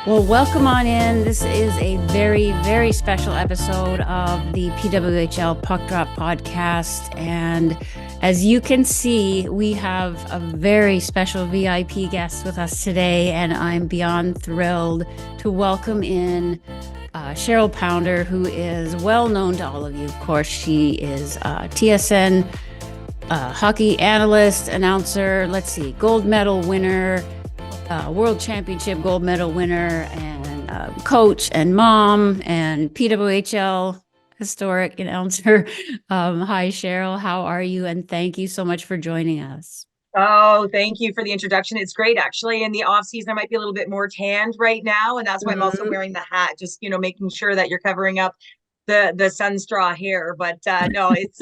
Well, welcome on in. This is a very, very special episode of the PWHL Puck Drop podcast. And as you can see, we have a very special VIP guest with us today. And I'm beyond thrilled to welcome in Cheryl Pounder, who is well known to all of you. Of course, she is TSN hockey analyst, announcer, gold medal winner, world championship gold medal winner, and coach and mom and PWHL historic announcer. Hi, Cheryl. How are you? And thank you so much for joining us. Oh, thank you for the introduction. It's great, actually. In the off season, I might be a little bit more tanned right now, and that's why I'm also Mhm. wearing the hat, just making sure that you're covering up the sun straw hair. But no, it's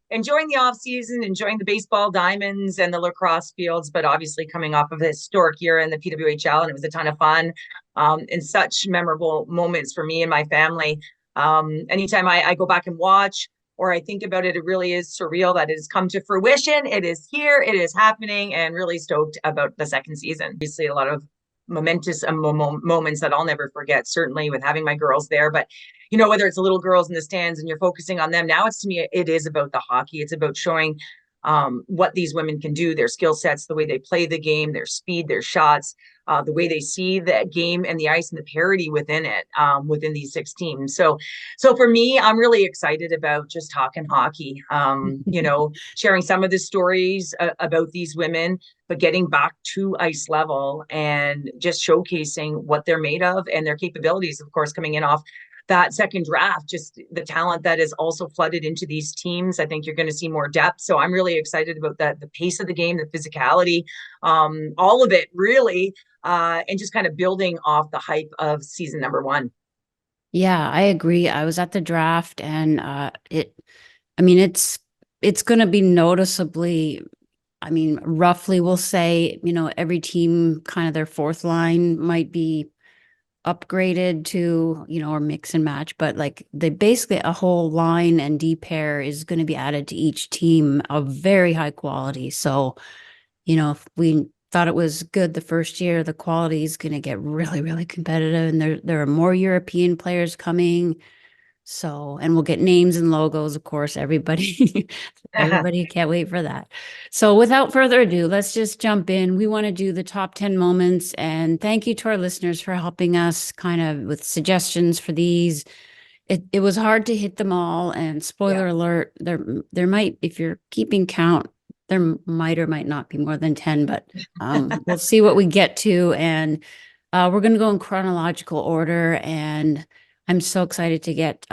enjoying the off season, enjoying the baseball diamonds and the lacrosse fields, but obviously coming off of a historic year in the PWHL, and it was a ton of fun, and such memorable moments for me and my family. Anytime I go back and watch or I think about it, it really is surreal that it has come to fruition. It is here, it is happening, and really stoked about the second season. Obviously, a lot of momentous moments that I'll never forget, certainly with having my girls there. But, whether it's the little girls in the stands and you're focusing on them, now it's to me, it is about the hockey. It's about showing what these women can do, their skill sets, the way they play the game, their speed, their shots, the way they see the game and the ice and the parity within it, within these six teams. So for me, I'm really excited about just talking hockey, sharing some of the stories about these women, but getting back to ice level and just showcasing what they're made of and their capabilities, of course, coming in off that second draft, just the talent that is also flooded into these teams. I think you're going to see more depth. So I'm really excited about that, the pace of the game, the physicality, all of it really, and just kind of building off the hype of season number one. Yeah, I agree. I was at the draft, and it's going to be noticeably, roughly we'll say, every team kind of their fourth line might be upgraded to, or mix and match, but like they basically a whole line and D pair is going to be added to each team of very high quality. So, if we thought it was good the first year, the quality is going to get really, really competitive. And there are more European players coming. So, and we'll get names and logos, of course, everybody, everybody can't wait for that. So without further ado, let's just jump in. We want to do the top 10 moments, and thank you to our listeners for helping us kind of with suggestions for these. It was hard to hit them all, and Yeah. spoiler alert, there might, if you're keeping count, there might or might not be more than 10, but we'll see what we get to. And we're going to go in chronological order, and I'm so excited to get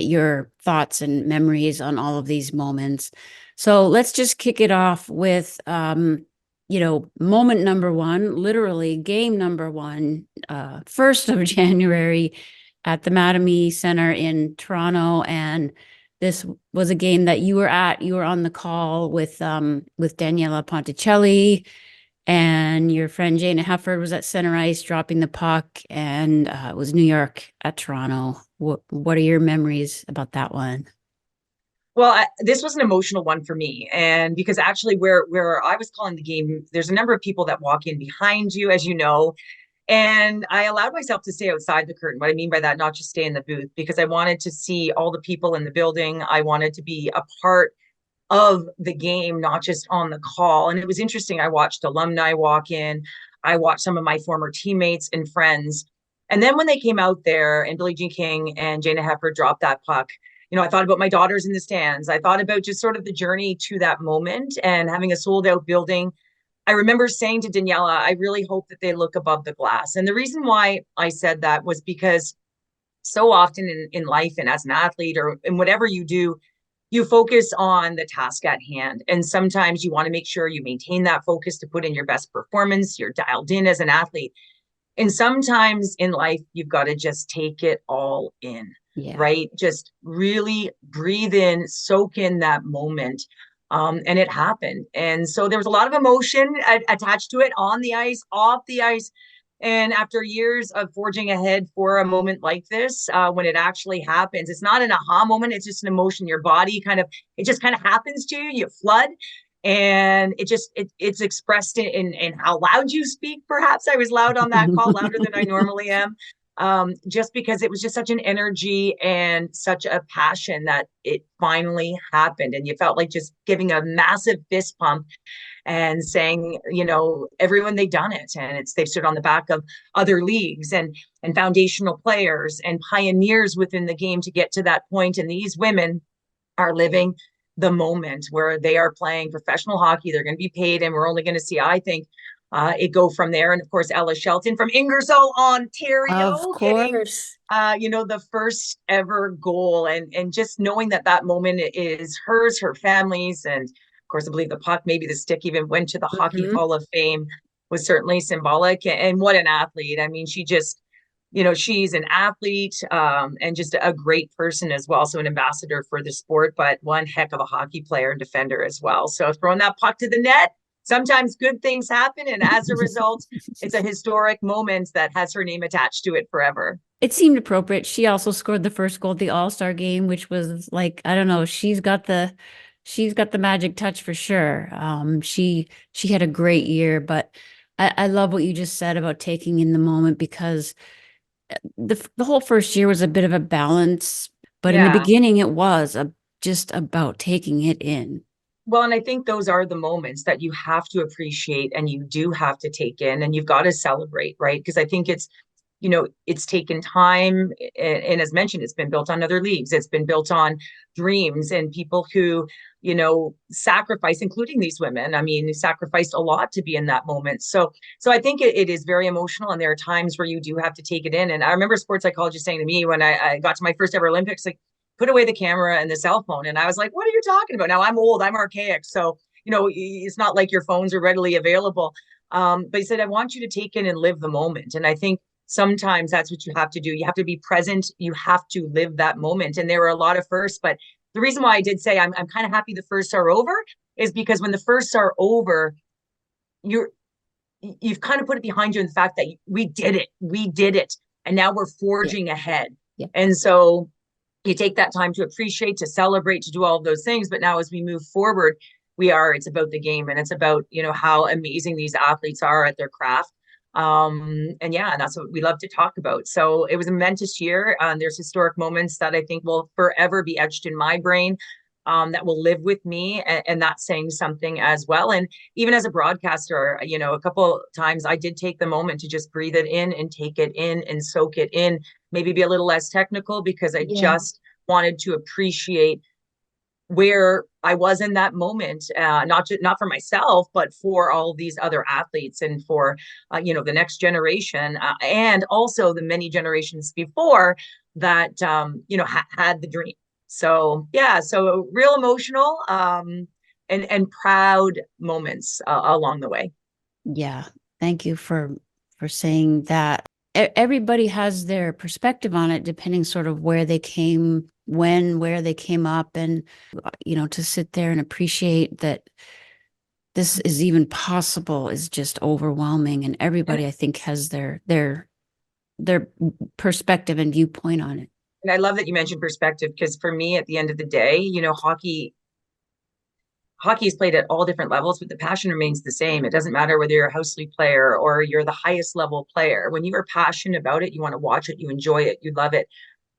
your thoughts and memories on all of these moments. So let's just kick it off with moment number one, literally game number one, 1st of January at the Mattamy Center in Toronto. And this was a game that you were at. You were on the call with Daniela Ponticelli, and your friend Jana Hefford was at center ice dropping the puck, and it was New York at Toronto. What are your memories about that one? Well, this was an emotional one for me, and because actually, where I was calling the game, there's a number of people that walk in behind you, as you know, and I allowed myself to stay outside the curtain. What I mean by that, not just stay in the booth, because I wanted to see all the people in the building. I wanted to be a part of the game, not just on the call. And it was interesting. I watched alumni walk in. I watched some of my former teammates and friends. And then when they came out there and Billie Jean King and Jana Hefford dropped that puck, I thought about my daughters in the stands. I thought about just sort of the journey to that moment and having a sold out building. I remember saying to Daniela, I really hope that they look above the glass. And the reason why I said that was because so often in life and as an athlete or in whatever you do, you focus on the task at hand. And sometimes you want to make sure you maintain that focus to put in your best performance. You're dialed in as an athlete. And sometimes in life, you've got to just take it all in, Yeah. right? Just really breathe in, soak in that moment. And it happened. And so there was a lot of emotion attached to it on the ice, off the ice. And after years of forging ahead for a moment like this, when it actually happens, it's not an aha moment. It's just an emotion. Your body it just kind of happens to you. You flood. And it's expressed in how loud you speak. Perhaps I was loud on that call, louder than I normally am. Just because it was just such an energy and such a passion that it finally happened. And you felt like just giving a massive fist pump and saying, everyone, they've done it. And they've stood on the back of other leagues and foundational players and pioneers within the game to get to that point. And these women are living the moment where they are playing professional hockey. They're going to be paid, and we're only going to see, I think, it go from there. And of course, Ella Shelton from Ingersoll, Ontario, Of getting course. the first ever goal, and just knowing that moment is hers, her family's, and of course, I believe the puck, maybe the stick, even went to the Hockey Hall of Fame, was certainly symbolic. And what an athlete! I mean, she just, she's an athlete, and just a great person as well. So an ambassador for the sport, but one heck of a hockey player and defender as well. So throwing that puck to the net, sometimes good things happen. And as a result, it's a historic moment that has her name attached to it forever. It seemed appropriate. She also scored the first goal at the All-Star game, which was like, I don't know, she's got the magic touch for sure. She had a great year, but I love what you just said about taking in the moment, because the whole first year was a bit of a balance, but in the beginning it was just about taking it in. Well, and I think those are the moments that you have to appreciate and you do have to take in, and you've got to celebrate, right? Because I think it's taken time. And as mentioned, it's been built on other leagues. It's been built on dreams and people who, sacrifice, including these women. I mean, sacrificed a lot to be in that moment. So I think it is very emotional. And there are times where you do have to take it in. And I remember a sports psychologist saying to me when I got to my first ever Olympics, like, put away the camera and the cell phone. And I was like, what are you talking about? Now I'm old, I'm archaic. So, it's not like your phones are readily available. But he said, I want you to take in and live the moment. And I think sometimes that's what you have to do. You have to be present. You have to live that moment. And there were a lot of firsts, but the reason why I did say I'm kind of happy the firsts are over is because when the firsts are over, you've kind of put it behind you in the fact that we did it. And now we're forging ahead. Yeah. And so you take that time to appreciate, to celebrate, to do all of those things. But now as we move forward, it's about the game, and it's about, how amazing these athletes are at their craft. And that's what we love to talk about. So it was a momentous year. There's historic moments that I think will forever be etched in my brain, that will live with me. And that's saying something as well. And even as a broadcaster, a couple times I did take the moment to just breathe it in and take it in and soak it in, maybe be a little less technical, because I just wanted to appreciate where I was in that moment, not for myself, but for all of these other athletes, and for the next generation, and also the many generations before that had the dream. So so real emotional, and proud moments along the way. Yeah, thank you for saying that. Everybody has their perspective on it, depending sort of where they came, where they came up, and to sit there and appreciate that this is even possible is just overwhelming. And everybody, I think, has their perspective and viewpoint on it. And I love that you mentioned perspective, because for me, at the end of the day, hockey is played at all different levels, but the passion remains the same. It doesn't matter whether you're a house league player or you're the highest level player. When you are passionate about it, you want to watch it, you enjoy it, you love it.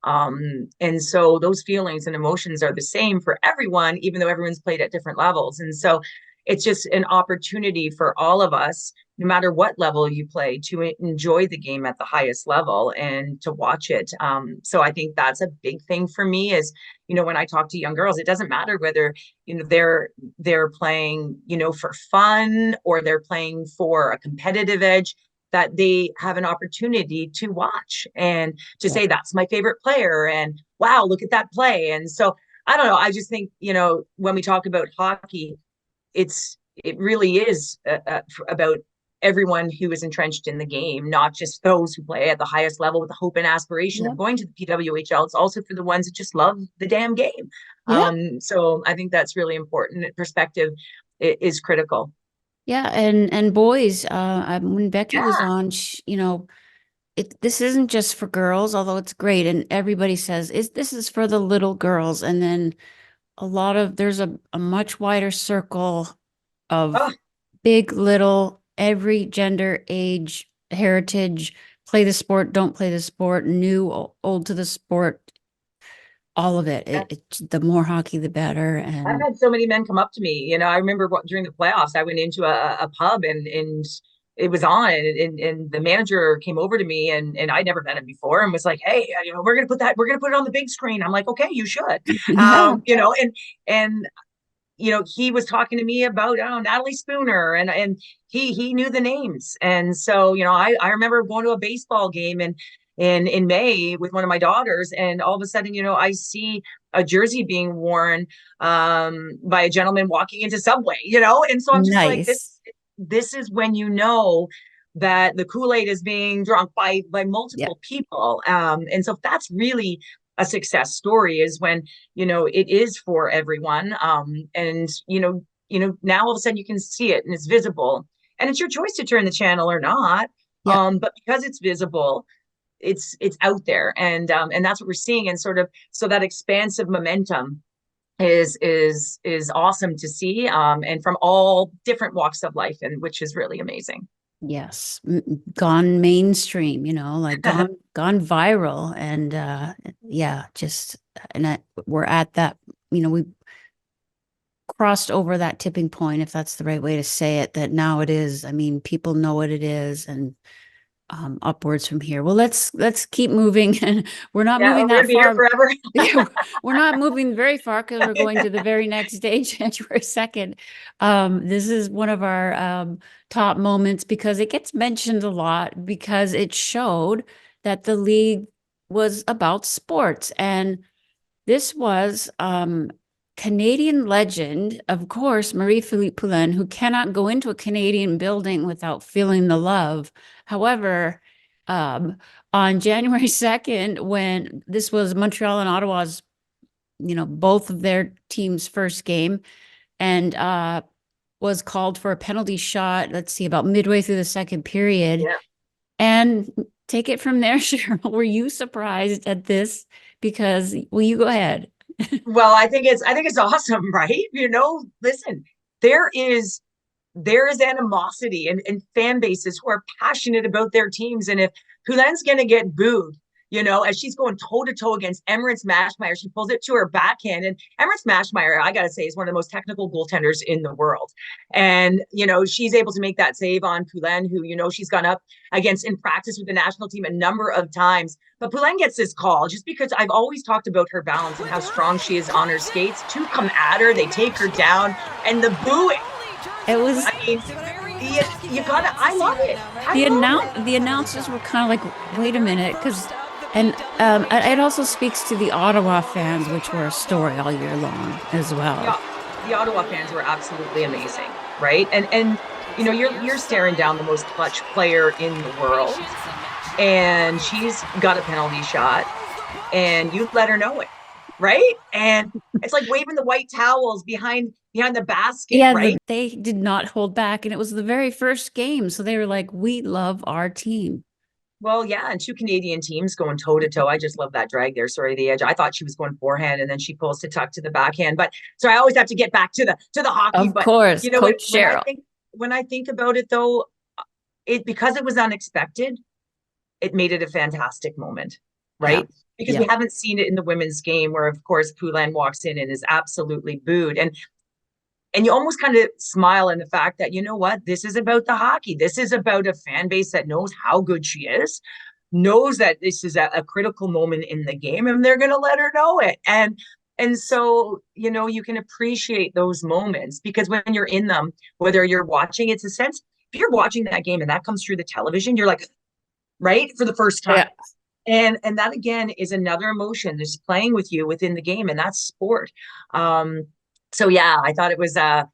And so those feelings and emotions are the same for everyone, even though everyone's played at different levels. And so it's just an opportunity for all of us, no matter what level you play, to enjoy the game at the highest level and to watch it. So I think that's a big thing for me is, when I talk to young girls, it doesn't matter whether, they're playing, for fun or they're playing for a competitive edge, that they have an opportunity to watch and to say, that's my favorite player. And wow, look at that play. And so I don't know. I just think, when we talk about hockey, it really is about everyone who is entrenched in the game, not just those who play at the highest level with the hope and aspiration of going to the PWHL. It's also for the ones that just love the damn game. So I think that's really important. Perspective is critical. Yeah. And boys, when Becky was on, this isn't just for girls, although it's great. And everybody says this is for the little girls. And then there's a much wider circle of Oh, big, little, every gender, age, heritage, play the sport, don't play the sport, new, old to the sport, all of it. The more hockey, the better. I've And had so many men come up to me. I remember during the playoffs, I went into a pub and it was on, and the manager came over to me, and I'd never met him before, and was like, "Hey, we're gonna put it on the big screen." I'm like, "Okay, you should," yeah, and he was talking to me about Natalie Spooner, and he knew the names, and so I remember going to a baseball game and in May with one of my daughters, and all of a sudden I see a jersey being worn by a gentleman walking into Subway, and so I'm just like, nice. this is when that the Kool-Aid is being drunk by Yeah, multiple people, and so that's really a success story, is when it is for everyone, and now all of a sudden you can see it and it's visible, and it's your choice to turn the channel or not, yeah. but because it's visible, it's out there, and that's what we're seeing, and sort of so that expansive momentum is awesome to see, and from all different walks of life, and which is really amazing. Yes, gone mainstream, like gone viral, and yeah, just we're at that, we crossed over that tipping point, if that's the right way to say it, that now it is. I mean, people know what it is, and upwards from here. Well, let's keep moving, and we're not Yeah, moving well, we're that gonna be here far. forever. Yeah, we're not moving very far because we're going to the very next day, January 2nd. This is one of our top moments because it gets mentioned a lot because it showed that the league was about sports. And this was Canadian legend, of course, Marie-Philippe Poulin, who cannot go into a Canadian building without feeling the love. However, on January 2nd, when this was Montreal and Ottawa's, both of their teams' first game, and was called for a penalty shot, let's see, about midway through the second period. Yeah. And take it from there, Cheryl. Were you surprised at this? Because, well, you go ahead. Well, I think it's awesome, right? Listen, there is there is animosity and fan bases who are passionate about their teams. And if Poulin's going to get booed, as she's going toe to toe against Emirates Mashmeyer, she pulls it to her backhand. And Emirates Mashmeyer, I got to say, is one of the most technical goaltenders in the world. And, she's able to make that save on Poulin, who, she's gone up against in practice with the national team a number of times. But Poulin gets this call just because I've always talked about her balance and how strong she is on her skates. Two come at her, they take her down, and the booing. It was I mean, you gotta. I love it. I love it. the announcers were kind of like, wait a minute, because and it also speaks to the Ottawa fans, which were a story all year long as well. Yeah, the Ottawa fans were absolutely amazing, right? And you're staring down the most clutch player in the world, and she's got a penalty shot, and you let her know it, right? And it's like waving the white towels behind the basket, Yeah, right? they did not hold back, and it was the very first game, so they were like, we love our team. Well, yeah, and two Canadian teams going toe to toe. I just love that drag there. Sorry, the edge. I thought she was going forehand, and then she pulls to tuck to the backhand. But so I always have to get back to the hockey. Of But course, Coach when Cheryl. when I think about it, though, because it was unexpected, it made it a fantastic moment, Yeah, right? Because yeah, we haven't seen it in the women's game, where of course Poulin walks in and is absolutely booed, and you almost kind of smile in the fact that, what, this is about the hockey. This is about a fan base that knows how good she is, knows that this is a critical moment in the game, and they're going to let her know it. And so, you can appreciate those moments, because when you're in them, whether you're watching, it's a sense, if you're watching that game and that comes through the television, you're like, right, for the first time. yeah. And that again is another emotion that's playing with you within the game, and that's sport. So yeah, I thought it was a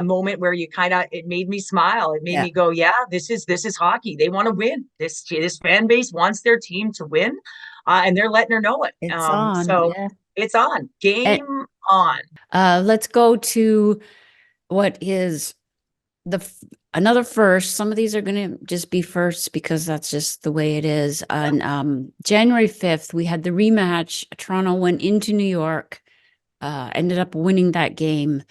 moment where it made me smile. It made Yeah. me go, yeah, this is hockey. They want to win. This fan base wants their team to win, and they're letting her know it. It's on. So Yeah. it's on. And Game on. let's go to what is another first. Some of these are going to just be firsts because that's just the way it is. On January 5th, we had the rematch. Toronto went into New York, ended up winning that game.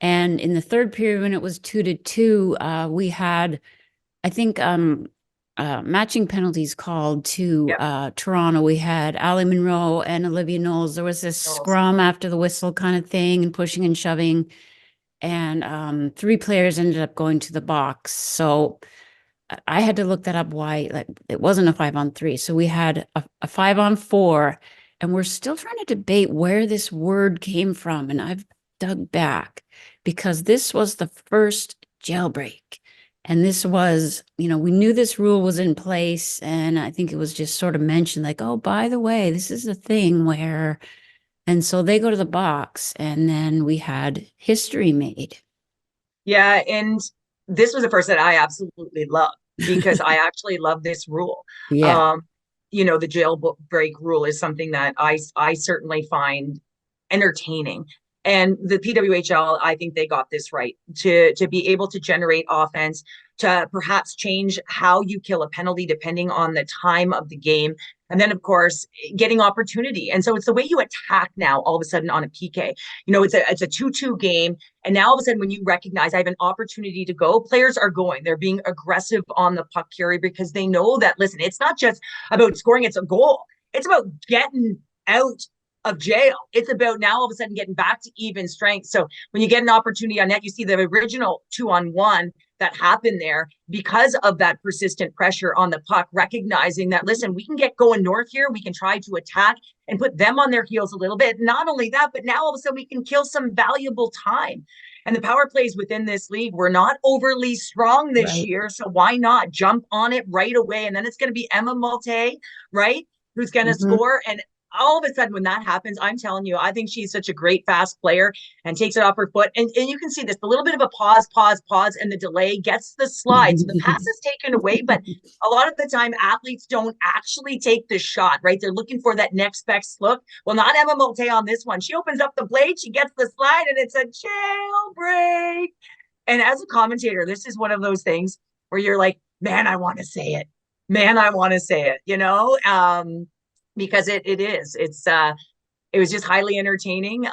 And in the third period, when it was 2-2, we had, I think, matching penalties called to Toronto. We had Ali Monroe and Olivia Knowles. There was this scrum after the whistle kind of thing and pushing and shoving. And 3 players ended up going to the box. So I had to look that up why it wasn't a 5-on-3. So we had a 5-on-4, and we're still trying to debate where this word came from. And I've dug back because this was the first jailbreak. And this was, we knew this rule was in place. And I think it was just sort of mentioned like, oh, by the way, this is a thing where, and so they go to the box, and then we had history made. Yeah. And this was the first that I absolutely loved because I actually love this rule. Yeah. The jailbreak rule is something that I certainly find entertaining. And the PWHL, I think they got this right to be able to generate offense, to perhaps change how you kill a penalty depending on the time of the game. And then, of course, getting opportunity. And so it's the way you attack now all of a sudden on a PK. It's a 2-2 game. And now all of a sudden, when you recognize I have an opportunity to go, players are going. They're being aggressive on the puck carry because they know that, listen, it's not just about scoring, it's a goal. It's about getting out of jail. It's about now all of a sudden getting back to even strength. So when you get an opportunity on net, you see the original 2-on-1 that happened there because of that persistent pressure on the puck, recognizing that, listen, we can get going north here. We can try to attack and put them on their heels a little bit. Not only that, but now all of a sudden we can kill some valuable time. And the power plays within this league were not overly strong this year. So why not jump on it right away? And then it's going to be Emma Maltais, right? Who's going to score. And all of a sudden, when that happens, I'm telling you, I think she's such a great fast player and takes it off her foot. And you can see this, a little bit of a pause, and the delay gets the slide. So the pass is taken away, but a lot of the time, athletes don't actually take the shot, right? They're looking for that next best look. Well, not Emma Maltais on this one. She opens up the blade, she gets the slide, and it's a jailbreak. And as a commentator, this is one of those things where you're like, man, I want to say it. Man, I want to say it, because it was just highly entertaining.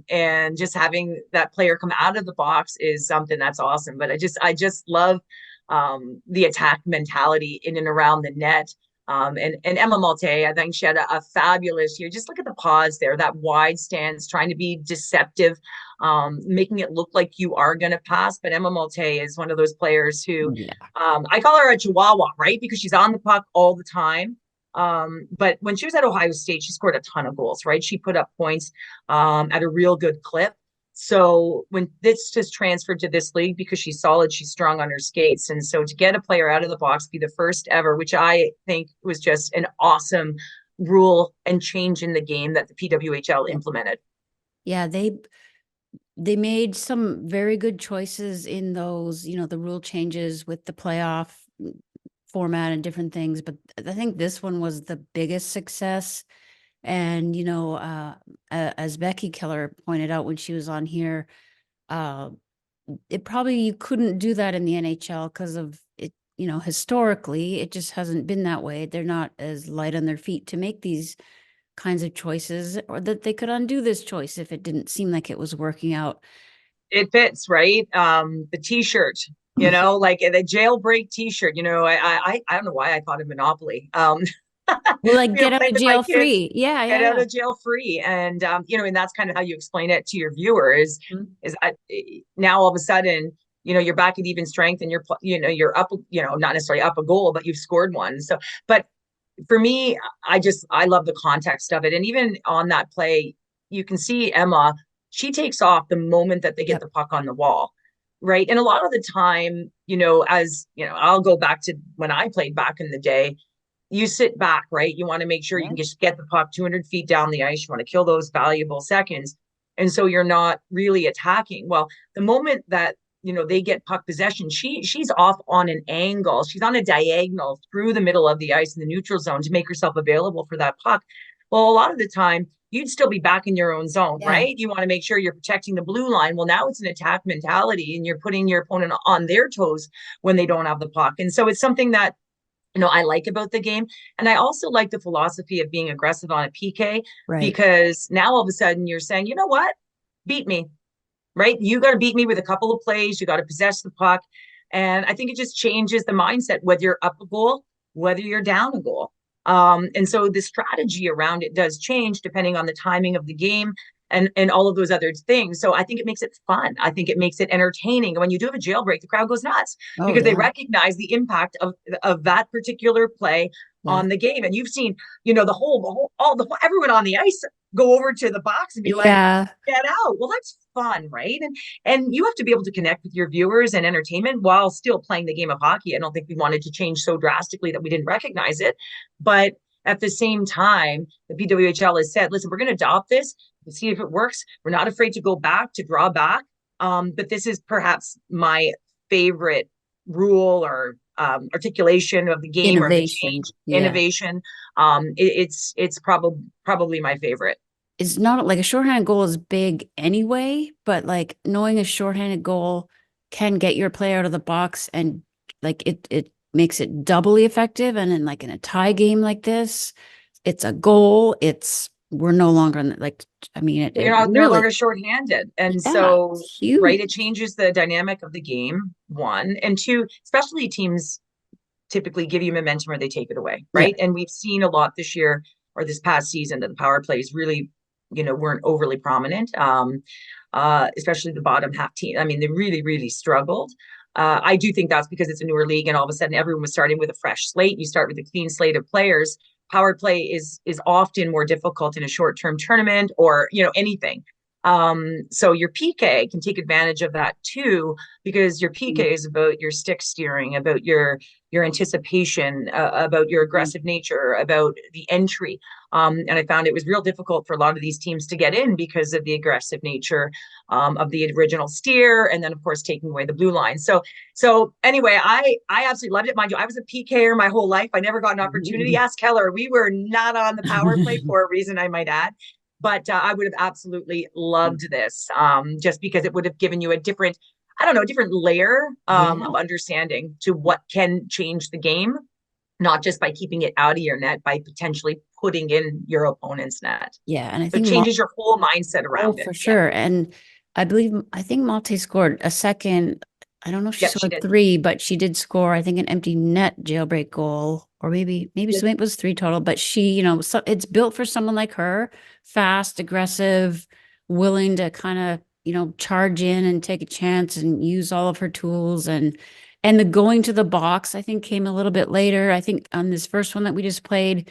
And just having that player come out of the box is something that's awesome. But I just love the attack mentality in and around the net. And Emma Maltais, I think she had a fabulous year. Just look at the pause there, that wide stance, trying to be deceptive, making it look like you are going to pass. But Emma Maltais is one of those players who, I call her a chihuahua, right? Because she's on the puck all the time. But when she was at Ohio State, she scored a ton of goals, right? She put up points at a real good clip. So when this just transferred to this league, because she's solid, she's strong on her skates. And so to get a player out of the box, be the first ever, which I think was just an awesome rule and change in the game that the PWHL implemented. Yeah, they made some very good choices in those, the rule changes with the playoff format and different things. But I think this one was the biggest success. And, as Becky Keller pointed out when she was on here, it probably, you couldn't do that in the NHL because of it, historically, it just hasn't been that way. They're not as light on their feet to make these kinds of choices, or that they could undo this choice if it didn't seem like it was working out. It fits, right? The t-shirt, like the jailbreak t-shirt, I don't know why I thought of Monopoly. Well, like get out of jail free. Yeah. Get out of jail free. And, and that's kind of how you explain it to your viewer is that now all of a sudden, you're back at even strength and you're up, not necessarily up a goal, but you've scored one. So, but for me, I love the context of it. And even on that play, you can see Emma, she takes off the moment that they get the puck on the wall. Right. And a lot of the time, I'll go back to when I played back in the day. You sit back, right? You want to make sure you can just get the puck 200 feet down the ice. You want to kill those valuable seconds. And so you're not really attacking. Well, the moment that, they get puck possession, she's off on an angle. She's on a diagonal through the middle of the ice in the neutral zone to make herself available for that puck. Well, a lot of the time, you'd still be back in your own zone, right? You want to make sure you're protecting the blue line. Well, now it's an attack mentality and you're putting your opponent on their toes when they don't have the puck. And so it's something that, I like about the game. And I also like the philosophy of being aggressive on a PK, because now all of a sudden you're saying, you know what? Beat me. right? You got to beat me with a couple of plays. You got to possess the puck. And I think it just changes the mindset, whether you're up a goal, whether you're down a goal. And so the strategy around it does change depending on the timing of the game and all of those other things. So I think it makes it fun. I think it makes it entertaining. And when you do have a jailbreak, the crowd goes nuts Oh because they yeah. recognize the impact of that particular play Yeah. on the game. And you've seen, everyone on the ice go over to the box and be like, Yeah. get out. Well, that's fun, right? And you have to be able to connect with your viewers and entertainment while still playing the game of hockey. I don't think we wanted to change so drastically that we didn't recognize it. But at the same time, the PWHL has said, listen, we're going to adopt this and see if it works. We're not afraid to go back, to draw back. But this is perhaps my favorite rule or articulation of the game or the Innovation. change, Yeah. innovation. It's probably my favorite. It's not like a shorthanded goal is big anyway, but like knowing a shorthanded goal can get your play out of the box and like it makes it doubly effective. And in a tie game like this, it's a goal. We're no longer in I mean, You're it not no really, longer shorthanded. And yeah, so, it's right, it huge. changes the dynamic of the game, one. And two, especially teams typically give you momentum or they take it away, Yeah. right? And we've seen a lot this year or this past season that the power plays really, weren't overly prominent, especially the bottom half team. I mean, they really, really struggled. I do think that's because it's a newer league and all of a sudden everyone was starting with a fresh slate. You start with a clean slate of players. Power play is often more difficult in a short-term tournament or anything. So your PK can take advantage of that too, because your PK is about your stick steering, about your anticipation, about your aggressive nature, about the entry. And I found it was real difficult for a lot of these teams to get in because of the aggressive nature of the original steer, and then of course taking away the blue line. So anyway, I absolutely loved it. Mind you, I was a PKer my whole life. I never got an opportunity. Ask Keller. We were not on the power play for a reason, I might add. But I would have absolutely loved this, just because it would have given you a different layer Yeah. of understanding to what can change the game, not just by keeping it out of your net, by potentially putting in your opponent's net. Yeah. And I So it think changes your whole mindset oh, around it. for Yeah. sure. And I think Maltais scored a second. I don't know if she Yep, she scored did. three, but she did score, I think, an empty net jailbreak goal, or maybe Yes. so it was three total. But she, so it's built for someone like her, fast, aggressive, willing to kind of, charge in and take a chance and use all of her tools. And the going to the box, I think, came a little bit later. I think on this first one that we just played,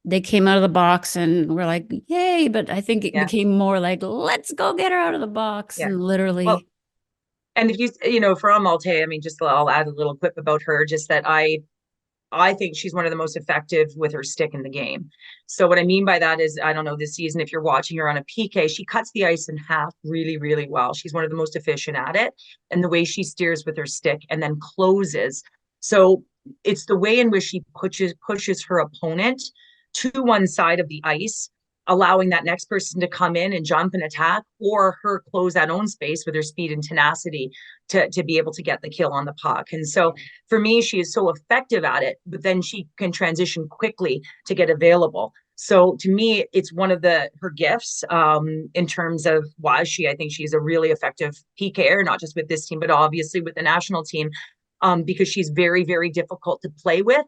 they came out of the box and we're like, yay. But I think it Yeah. became more like, let's go get her out of the box. Yeah. And Well, literally, and if for Emma Maltais, I mean, just I'll add a little quip about her, just that I think she's one of the most effective with her stick in the game. So what I mean by that is, I don't know, this season, if you're watching her on a PK, she cuts the ice in half really, really well. She's one of the most efficient at it. And the way she steers with her stick and then closes. So it's the way in which she pushes her opponent to one side of the ice, allowing that next person to come in and jump and attack, or her close that own space with her speed and tenacity to be able to get the kill on the puck. And so for me, she is so effective at it, but then she can transition quickly to get available. So to me, it's one of her gifts, in terms of why I think she's a really effective PKer, not just with this team, but obviously with the national team, because she's very, very difficult to play with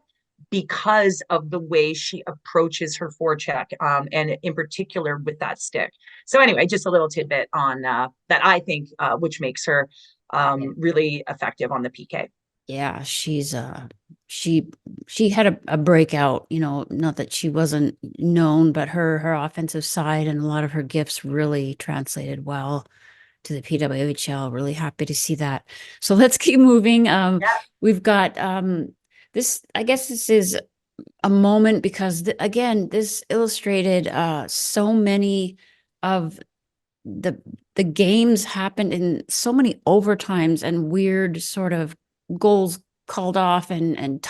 because of the way she approaches her forecheck, and in particular with that stick. So anyway, just a little tidbit on that, I think, which makes her really effective on the PK. yeah, she had a breakout, not that she wasn't known, but her offensive side and a lot of her gifts really translated well to the PWHL. Really happy to see that. So let's keep moving. Yeah. We've got this, I guess this is a moment because again, this illustrated so many of the the games happened in so many overtimes and weird sort of goals called off and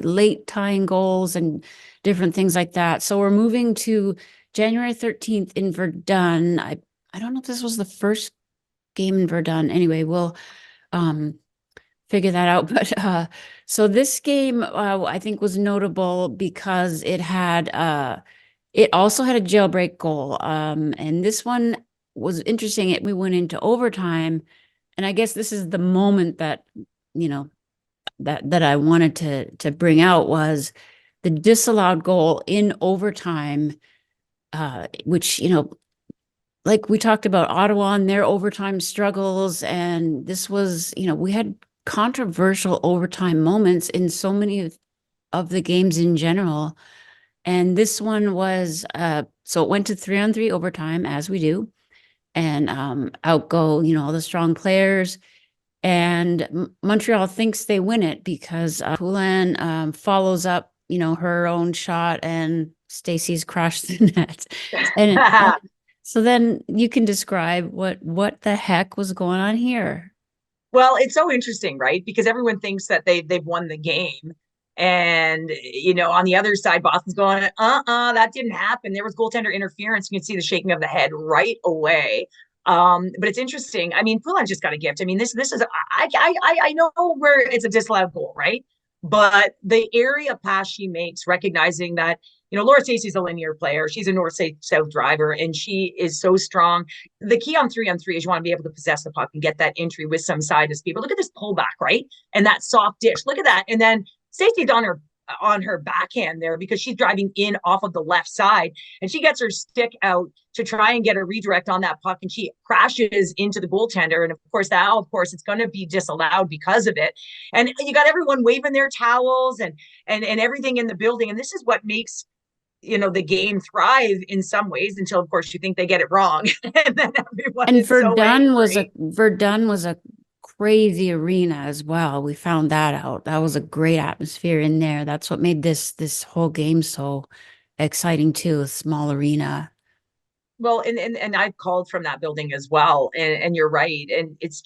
late tying goals and different things like that. So we're moving to January 13th in Verdun. I don't know if this was the first game in Verdun. Anyway, we'll um figure that out. But so this game I think was notable because it also had a jailbreak goal. And this one was interesting, we went into overtime, and I guess this is the moment that, that I wanted to bring out was the disallowed goal in overtime, which, like we talked about Ottawa and their overtime struggles. And this was, we had controversial overtime moments in so many of the games in general. And this one was, so it went to 3-on-3 overtime, as we do, and out go, all the strong players. And Montreal thinks they win it because Poulin follows up, her own shot, and Stacey's crashed the net. And so then you can describe what the heck was going on here. Well, it's so interesting, right? Because everyone thinks that they've won the game. And, on the other side, Boston's going, that didn't happen. There was goaltender interference. You can see the shaking of the head right away. But it's interesting. I mean, Poulin just got a gift. I mean, this is, I know where it's a disallowed goal, right? But the area pass she makes, recognizing that, Laura Stacey's a linear player. She's a north-south driver, and she is so strong. The key on 3-on-3 is you want to be able to possess the puck and get that entry with some side of speed. But look at this pullback, right? And that soft dish. Look at that. And then Stacey's on her backhand there because she's driving in off of the left side, and she gets her stick out to try and get a redirect on that puck, and she crashes into the goaltender. And of course, it's going to be disallowed because of it. And you got everyone waving their towels and everything in the building. And this is what makes the game thrive in some ways, until of course you think they get it wrong. And then everyone And is Verdun was a crazy arena as well. We found that out. That was a great atmosphere in there. That's what made this whole game so exciting too, a small arena. Well, and I've called from that building as well, and you're right. And it's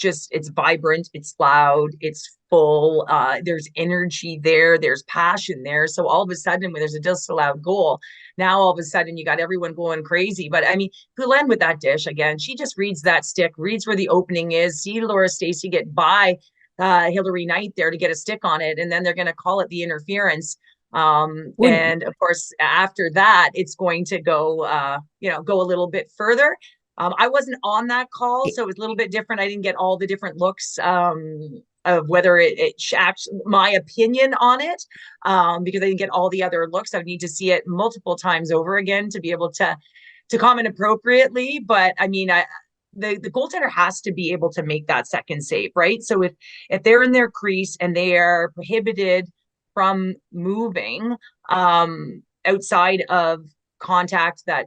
vibrant, it's loud, it's full. There's energy there, there's passion there. So all of a sudden, when there's a disallowed goal, now all of a sudden you got everyone going crazy. But I mean, Poulin with that dish again, she just reads that stick, reads where the opening is. See Laura Stacey get by Hilary Knight there to get a stick on it, and then they're going to call it the interference. And of course, after that, it's going to go a little bit further. I wasn't on that call, so it was a little bit different. I didn't get all the different looks of whether it my opinion on it, because I didn't get all the other looks. I would need to see it multiple times over again to be able to comment appropriately. But I mean, the goaltender has to be able to make that second save, right? So if they're in their crease and they are prohibited from moving outside of contact that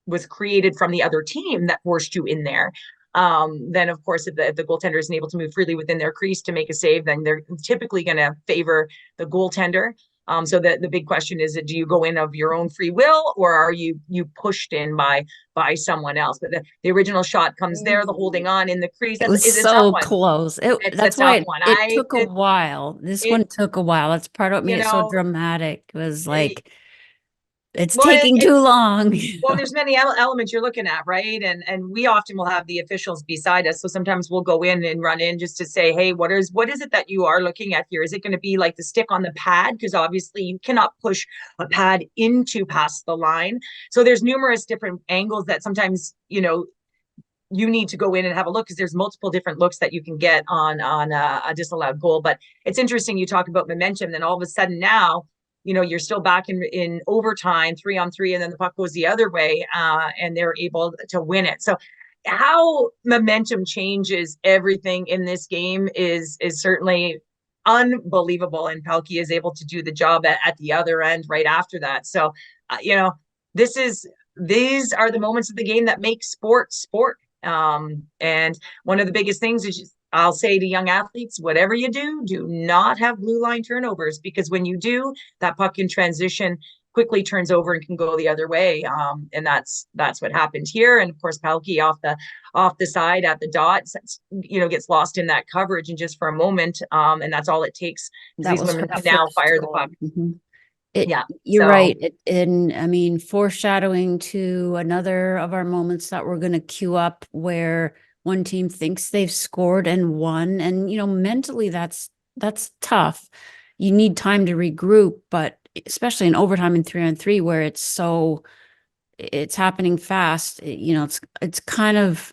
was created from the other team that forced you in there, then of course, if the goaltender isn't able to move freely within their crease to make a save, then they're typically going to favor the goaltender. So the big question is, do you go in of your own free will, or are you pushed in by someone else? But the original shot comes there, the holding on in the crease. It was so close. That's why it took a while. This one took a while. That's part of what made it so dramatic. It was like, it's taking too long. Well, there's many elements you're looking at, right? And we often will have the officials beside us. So sometimes we'll go in and run in just to say, hey, what is it that you are looking at here? Is it going to be like the stick on the pad? Because obviously you cannot push a pad into past the line. So there's numerous different angles that sometimes, you need to go in and have a look, because there's multiple different looks that you can get on a disallowed goal. But it's interesting, you talk about momentum, then all of a sudden now, you're still back in overtime, 3-on-3, and then the puck goes the other way, and they're able to win it. So how momentum changes everything in this game is certainly unbelievable. And Pelkey is able to do the job at the other end right after that. So, these are the moments of the game that make sport. And one of the biggest things is, I'll say to young athletes, whatever you do not have blue line turnovers, because when you do, that puck in transition quickly turns over and can go the other way. And that's what happened here. And of course, Pelkey off the side at the dot, gets lost in that coverage, and just for a moment. And that's all it takes. These women can now fire the puck. Mm-hmm. You're right. And I mean, foreshadowing to another of our moments that we're going to queue up, where one team thinks they've scored and won. And, mentally that's tough. You need time to regroup, but especially in overtime in 3-on-3, where it's so it's happening fast. It's kind of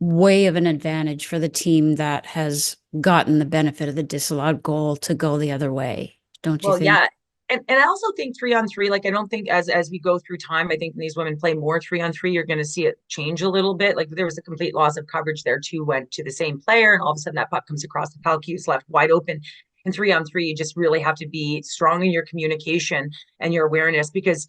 way of an advantage for the team that has gotten the benefit of the disallowed goal to go the other way. Don't you Well, think? yeah. And I also think 3-on-3, like I don't think as we go through time, I think when these women play more 3-on-3, you're going to see it change a little bit. Like there was a complete loss of coverage there. Two went to the same player, and all of a sudden that puck comes across the puck, who's left wide open. In 3-on-3, you just really have to be strong in your communication and your awareness because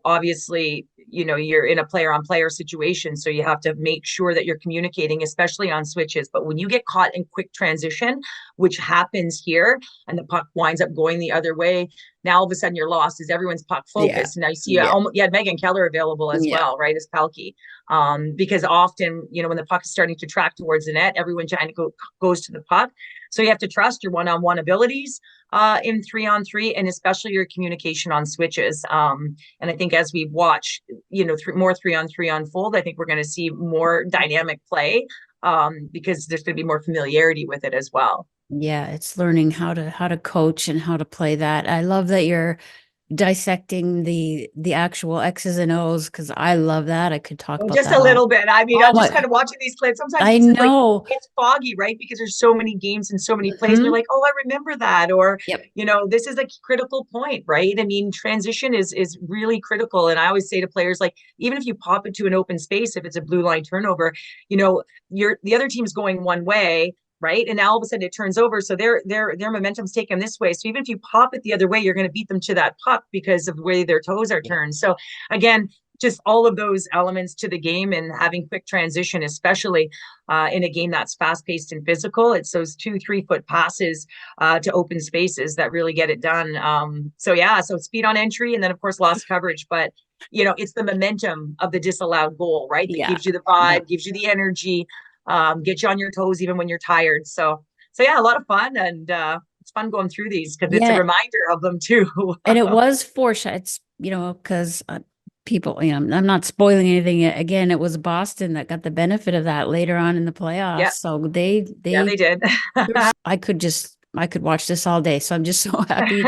obviously, you're in a player on player situation. So you have to make sure that you're communicating, especially on switches. But when you get caught in quick transition, which happens here, and the puck winds up going the other way, now all of a sudden you're lost as everyone's puck focused. And now you see, you had Megan Keller available as well, right, as Palki. Because often, when the puck is starting to track towards the net, everyone trying to goes to the puck. So you have to trust your one-on-one abilities in 3-on-3, and especially your communication on switches. And I think as we watch, more 3-on-3 unfold, I think we're going to see more dynamic play because there's going to be more familiarity with it as well. Yeah, it's learning how to coach and how to play that. I love that you're dissecting the actual X's and O's because I love that. I could talk about Just that a little bit. I mean, I'm just kind of watching these clips. Sometimes I it's like know. it's foggy, right? Because there's so many games and so many plays. And you're like, oh, I remember that. Or, this is a critical point, right? I mean, transition is really critical. And I always say to players, like, even if you pop it to an open space, if it's a blue line turnover, the other team's going one way, right? And now all of a sudden it turns over. So their momentum's taken this way. So even if you pop it the other way, you're going to beat them to that puck because of the way their toes are turned. So again, just all of those elements to the game and having quick transition, especially in a game that's fast paced and physical. It's those 2-3 foot passes to open spaces that really get it done. So speed on entry and then of course lost coverage, but it's the momentum of the disallowed goal, right? That gives you the vibe, gives you the energy, get you on your toes even when you're tired. So a lot of fun, and it's fun going through these because it's a reminder of them too. And it was foreshadowed, it's because people, I'm not spoiling anything. Again, it was Boston that got the benefit of that later on in the playoffs. Yeah. So they did. I could watch this all day. So I'm just so happy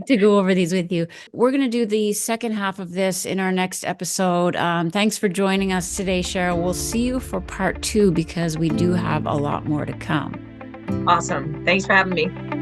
to go over these with you. We're going to do the second half of this in our next episode. Thanks for joining us today, Cheryl. We'll see you for part 2 because we do have a lot more to come. Awesome. Thanks for having me.